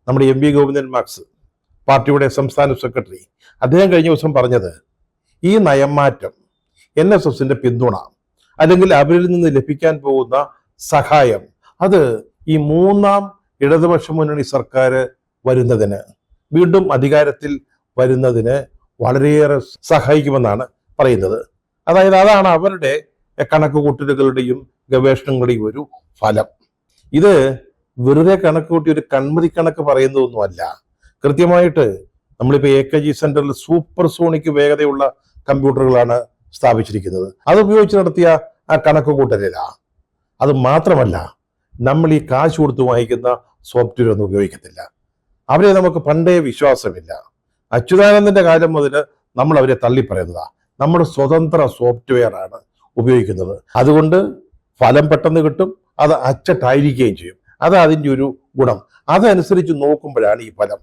നമ്മുടെ M V Govindan max, പാർട്ടിയുടെ സംസ്ഥാന സെക്രട്ടറി, അദ്ദേഹം കഴിഞ്ഞ ദിവസം പറഞ്ഞത് ഈ നയംമാറ്റം NSSന്റെ പിന്തുണ അല്ലെങ്കിൽ അവരിൽ നിന്ന് ലഭിക്കാൻ പോകുന്ന സഹായം അത് ഈ മൂന്നാം ഇടതുപക്ഷ മുന്നണി സർക്കാർ വരുന്നതിന്, വീണ്ടും അധികാരത്തിൽ വരുന്നതിന് വളരെയേറെ സഹായിക്കുമെന്നാണ് പറയുന്നത്. അതായത് അതാണ് അവരുടെ കണക്കുകൂട്ടലുകളുടെയും ഗവേഷണങ്ങളുടെയും ഒരു ഫലം. ഇത് വെറുതെ കണക്ക് കൂട്ടി ഒരു കൺമതി കണക്ക് പറയുന്നതൊന്നുമല്ല. കൃത്യമായിട്ട് നമ്മളിപ്പോൾ AKG സെന്ററിൽ സൂപ്പർ സോണിക് വേഗതയുള്ള കമ്പ്യൂട്ടറുകളാണ് സ്ഥാപിച്ചിരിക്കുന്നത്. അത് ഉപയോഗിച്ച് നടത്തിയ ആ കണക്ക് കൂട്ടലില്ല. അത് മാത്രമല്ല, നമ്മൾ ഈ കാശ് കൊടുത്ത് വാങ്ങിക്കുന്ന സോഫ്റ്റ്വെയർ ഒന്നും ഉപയോഗിക്കത്തില്ല. അവരെ നമുക്ക് പണ്ടേ വിശ്വാസമില്ല. അച്യുതാനന്ദന്റെ കാലം മുതൽ നമ്മൾ അവരെ തള്ളിപ്പറയുന്നതാ. നമ്മുടെ സ്വതന്ത്ര സോഫ്റ്റ്വെയർ ആണ് ഉപയോഗിക്കുന്നത്. അതുകൊണ്ട് ഫലം പെട്ടെന്ന് കിട്ടും, അത് അച്ചട്ടായിരിക്കുകയും ചെയ്യും. അത് അതിൻ്റെ ഒരു ഗുണം. അതനുസരിച്ച് നോക്കുമ്പോഴാണ് ഈ ഫലം.